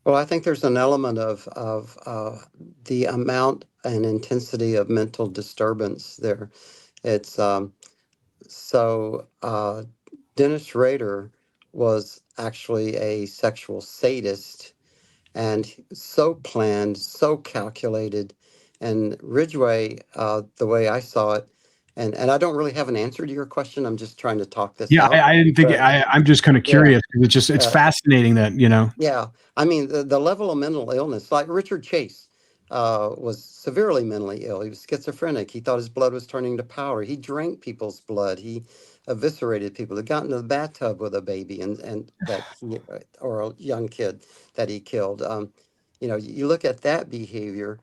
Well, I think there's an element of the amount and intensity of mental disturbance there. It's Dennis Rader was actually a sexual sadist, and so planned, so calculated. And Ridgway, the way I saw it, and I don't really have an answer to your question. I'm just trying to talk this out. I didn't think. I'm just kind of curious because it's fascinating that Yeah, I mean the level of mental illness, like Richard Chase, was severely mentally ill. He was schizophrenic. He thought his blood was turning to powder. He drank people's blood. He eviscerated people. He got into the bathtub with a baby or a young kid that he killed. You look at that behavior.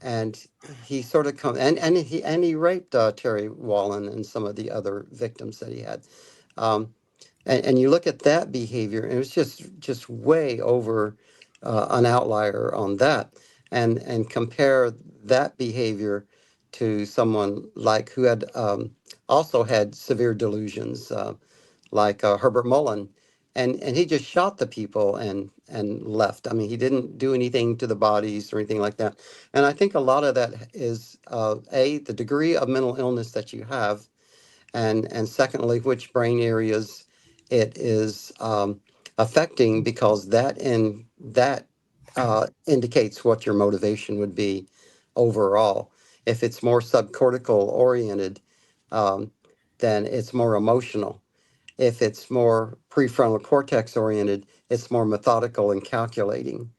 And he sort of and he raped Terry Wallen and some of the other victims that he had, and you look at that behavior, and it was just way over an outlier on that, and compare that behavior to someone like who had also had severe delusions, like Herbert Mullen. And he just shot the people and left. I mean, he didn't do anything to the bodies or anything like that. And I think a lot of that is the degree of mental illness that you have, and secondly, which brain areas it is affecting, because that indicates what your motivation would be overall. If it's more subcortical oriented, then it's more emotional. If it's more prefrontal cortex oriented, it's more methodical and calculating,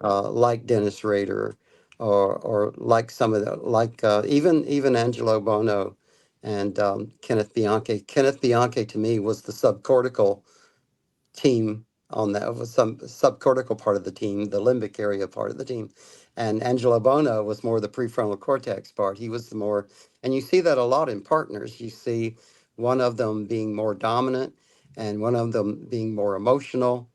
like Dennis Rader, or like some of the even Angelo Bono and Kenneth Bianchi. Kenneth Bianchi to me was the subcortical team on that, was some subcortical part of the team, the limbic area part of the team, and Angelo Bono was more the prefrontal cortex part. He was the more, and you see that a lot in partners. You see one of them being more dominant and one of them being more emotional.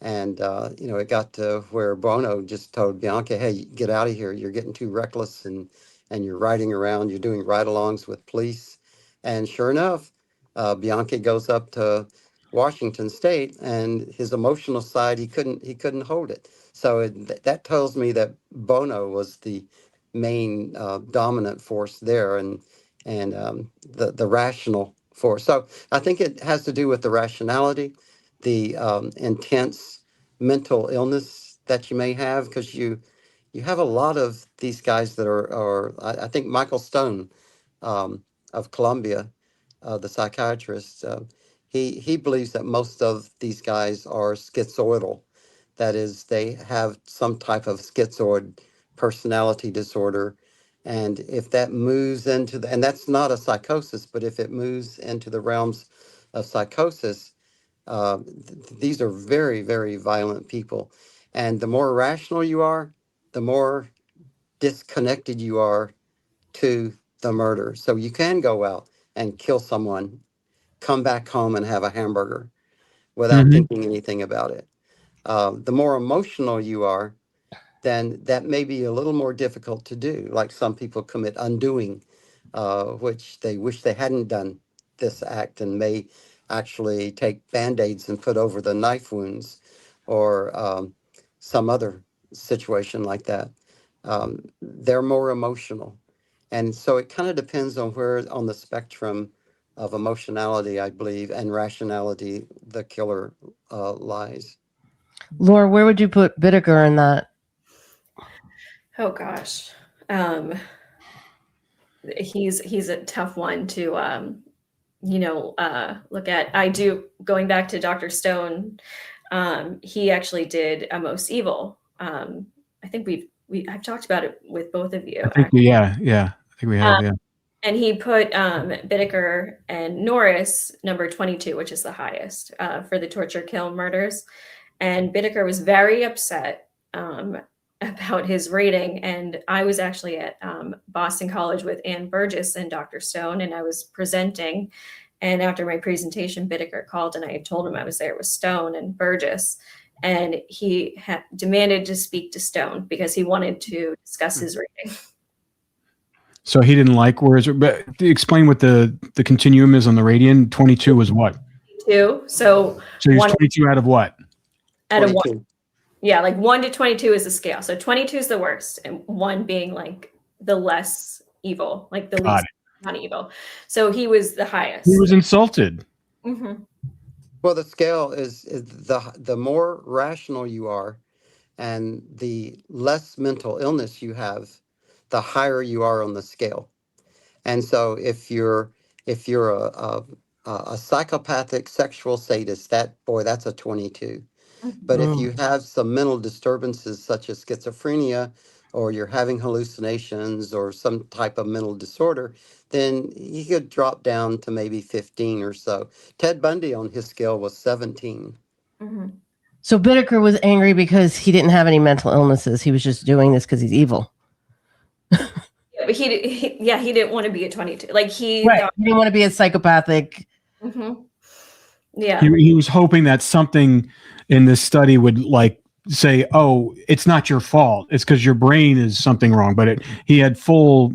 And, it got to where Bono just told Bianca, hey, get out of here. You're getting too reckless and you're riding around. You're doing ride-alongs with police. And sure enough, Bianchi goes up to Washington State, and his emotional side, he couldn't hold it. So that tells me that Bono was the main dominant force there, and the rational force. So I think it has to do with the rationality, the intense mental illness that you may have, because you have a lot of these guys that are I think Michael Stone of Columbia, the psychiatrist, he believes that most of these guys are schizoidal. That is, they have some type of schizoid personality disorder. And if that moves into and that's not a psychosis, but if it moves into the realms of psychosis, these are very, very violent people. And the more rational you are, the more disconnected you are to the murder. So you can go out and kill someone, come back home and have a hamburger without thinking anything about it. The more emotional you are, then that may be a little more difficult to do. Like some people commit undoing, which they wish they hadn't done this act and may actually take Band-Aids and put over the knife wounds or some other situation like that. They're more emotional. And so it kind of depends on where on the spectrum of emotionality, I believe, and rationality the killer lies. Laura, where would you put Bittaker in that? Oh gosh. He's a tough one to look at. I do, going back to Dr. Stone, he actually did a Most Evil. I think I've talked about it with both of you. I think we have, yeah. And he put Bittaker and Norris number 22, which is the highest for the torture, kill, murders. And Bittaker was very upset about his rating. And I was actually at Boston College with Ann Burgess and Dr. Stone, and I was presenting. And after my presentation, Bittaker called, and I had told him I was there with Stone and Burgess. And he demanded to speak to Stone because he wanted to discuss his rating. So he didn't like but explain what the continuum is on the radian. 22 was what? 2. So he was 22 out of what? Out of 1. Yeah, like 1 to 22 is the scale. So 22 is the worst, and 1 being like the less evil, like the least not evil. So he was the highest. He was insulted. Mm-hmm. Well, the scale is the more rational you are, and the less mental illness you have, the higher you are on the scale. And so if you're a psychopathic sexual sadist, that's a 22. But if you have some mental disturbances such as schizophrenia, or you're having hallucinations or some type of mental disorder, then you could drop down to maybe 15 or so. Ted Bundy on his scale was 17. Mm-hmm. So Bittaker was angry because he didn't have any mental illnesses. He was just doing this because he's evil. Yeah, but he didn't want to be a 22. Like he didn't want to be a psychopathic. Mm-hmm. Yeah. He was hoping that something in this study would like say, oh, it's not your fault. It's because your brain is something wrong. But he had full,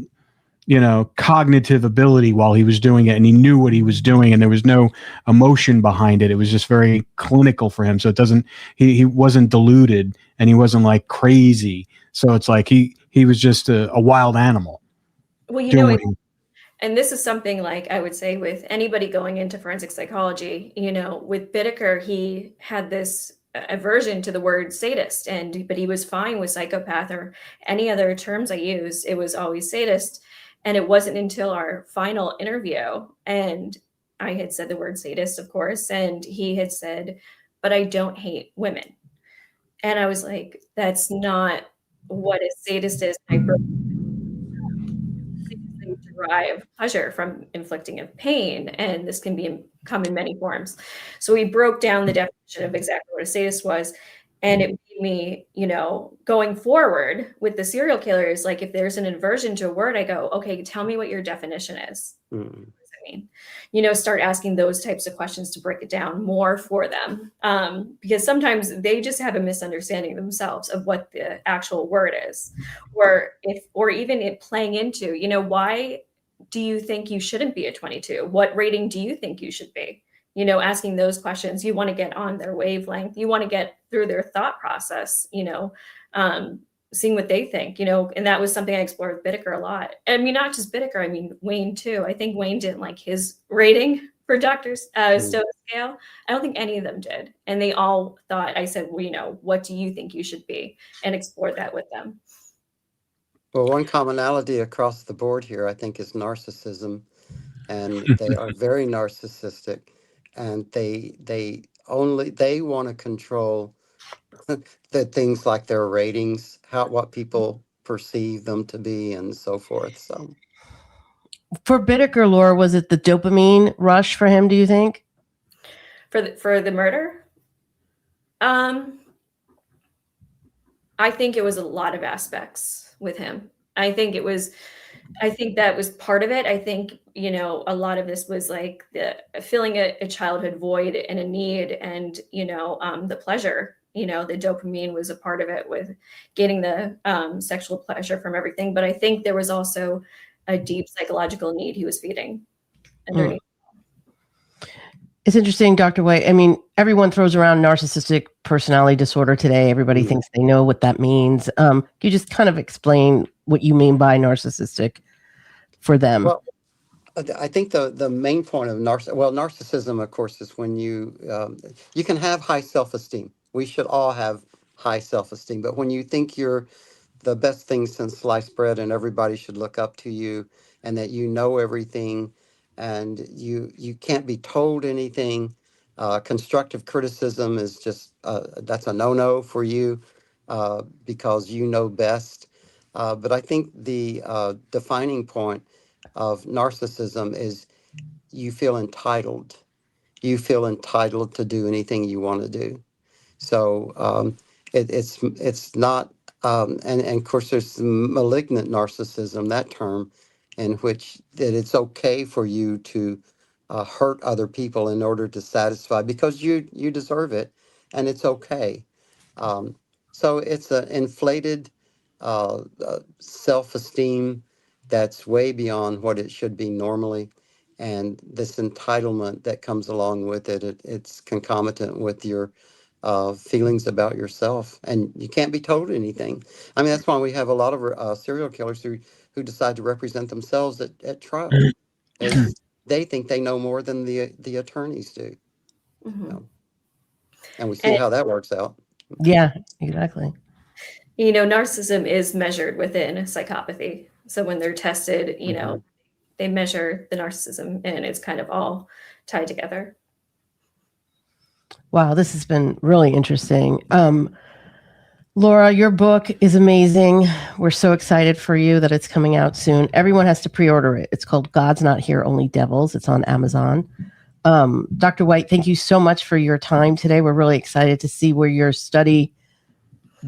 cognitive ability while he was doing it, and he knew what he was doing, and there was no emotion behind it. It was just very clinical for him. So he wasn't deluded, and he wasn't like crazy. So it's like he was just a wild animal. Well, and this is something like I would say with anybody going into forensic psychology, with Bittaker, he had this aversion to the word sadist, but he was fine with psychopath or any other terms I used. It was always sadist. And it wasn't until our final interview, and I had said the word sadist, of course, and he had said, but I don't hate women. And I was like, that's not what a sadist is. I derive pleasure from inflicting of pain, and this can come in many forms. So we broke down the definition of exactly what a sadist was, and it made me, going forward with the serial killers, like if there's an aversion to a word, I go, okay, tell me what your definition is. What does it mean? Start asking those types of questions to break it down more for them, because sometimes they just have a misunderstanding themselves of what the actual word is, or even it playing into, why do you think you shouldn't be a 22? What rating do you think you should be? Asking those questions. You want to get on their wavelength. You want to get through their thought process, seeing what they think, and that was something I explored with Bittaker a lot. I mean, not just Bittaker, I mean, Wayne too. I think Wayne didn't like his rating for Dr. Stowe's scale. I don't think any of them did. And they all thought, I said, well, what do you think you should be? And explored that with them. Well, one commonality across the board here, I think, is narcissism. And they are very narcissistic. And they want to control the things like their ratings, what people perceive them to be, and so forth. So, for Bittaker, Laura, was it the dopamine rush for him? Do you think for the murder? I think it was a lot of aspects with him. I think it was I think that was part of it. I think, a lot of this was like the filling a childhood void and a need, and, the pleasure, the dopamine was a part of it with getting the sexual pleasure from everything. But I think there was also a deep psychological need he was feeding underneath. It's interesting, Dr. White. I mean, everyone throws around narcissistic personality disorder today. Everybody thinks they know what that means. Can you just kind of explain what you mean by narcissistic for them? Well, I think the main point of narcissism, of course, is when you can have high self-esteem. We should all have high self-esteem. But when you think you're the best thing since sliced bread and everybody should look up to you and that you know everything and you can't be told anything, constructive criticism is just, that's a no-no for you because you know best. But I think the defining point of narcissism is you feel entitled. You feel entitled to do anything you want to do. So it's not, and of course there's malignant narcissism, that term, in which that it's okay for you to hurt other people in order to satisfy because you deserve it, and it's okay. So it's an inflated self-esteem that's way beyond what it should be normally. And this entitlement that comes along with it, it's concomitant with your feelings about yourself. And you can't be told anything. I mean, that's why we have a lot of serial killers who decide to represent themselves at trial. They think they know more than the attorneys do. And we see how that works out. Yeah, exactly. Narcissism is measured within psychopathy. So when they're tested, they measure the narcissism, and it's kind of all tied together. Wow, this has been really interesting. Laura, your book is amazing. We're so excited for you that it's coming out soon. Everyone has to pre-order it. It's called God's Not Here, Only Devils. It's on Amazon. Dr. White, thank you so much for your time today. We're really excited to see where your study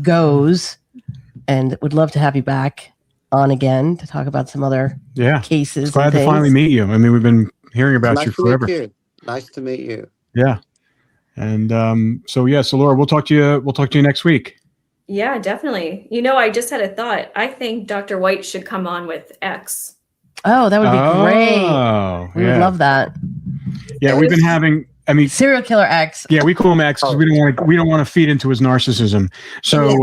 goes, and would love to have you back on again to talk about some other cases. Glad to finally meet you. I mean, we've been hearing about you forever. Nice to meet you. Yeah. And so Laura, we'll talk to you next week. Yeah, definitely. I just had a thought. I think Dr. White should come on with X. Oh, that would be great. We would love that. Yeah, we've been having, serial killer X. Yeah, we call him X because we don't want to feed into his narcissism. So,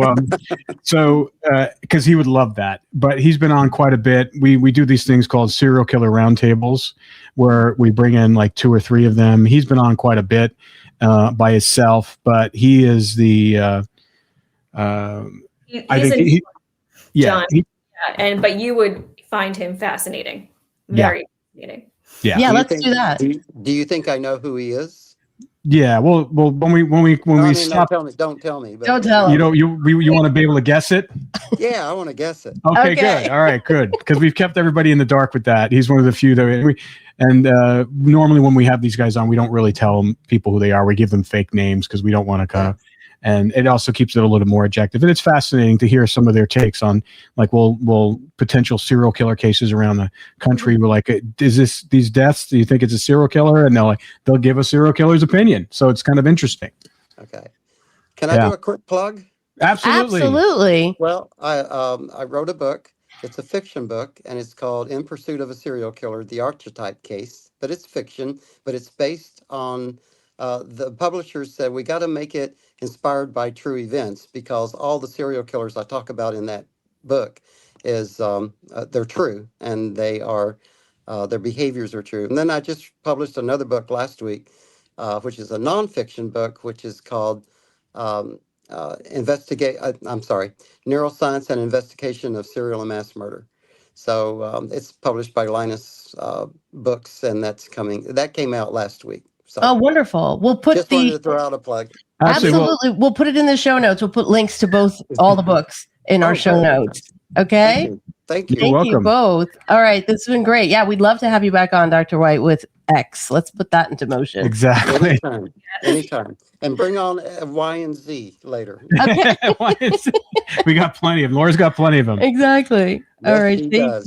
because he would love that. But he's been on quite a bit. We do these things called serial killer roundtables, where we bring in like 2 or 3 of them. He's been on quite a bit by himself, but he is the. But you would find him fascinating. Very fascinating. Yeah, let's do that. Do you think I know who he is? Yeah, well, when we stop, don't tell me. But don't tell him. You want to be able to guess it? Yeah, I want to guess it. Okay, good. All right, good. Because we've kept everybody in the dark with that. He's one of the few that normally when we have these guys on, we don't really tell people who they are. We give them fake names because we don't want to kind of. And it also keeps it a little more objective. And it's fascinating to hear some of their takes on, like, well, potential serial killer cases around the country. We're like, is these deaths? Do you think it's a serial killer? And they'll give a serial killer's opinion. So it's kind of interesting. Okay. Can I do a quick plug? Absolutely. Well, I wrote a book. It's a fiction book, and it's called In Pursuit of a Serial Killer, The Archetype Case. But it's fiction, but it's based on the publishers said we got to make it inspired by true events because all the serial killers I talk about in that book is they're true, and they are their behaviors are true. And then I just published another book last week, which is a nonfiction book, which is called Neuroscience and Investigation of Serial and Mass Murder. So it's published by Linus Books, and that came out last week. So oh, wonderful. We'll put just wanted to throw out a plug. Absolutely. We'll put it in the show notes. We'll put links to all the books in our show notes. Okay. Thank you. Thank you both. All right. This has been great. Yeah, we'd love to have you back on, Dr. White, with X. Let's put that into motion. Exactly. Anytime. And bring on Y and Z later. Okay. We got plenty of them. Laura's got plenty of them. Exactly. All right. Thank you.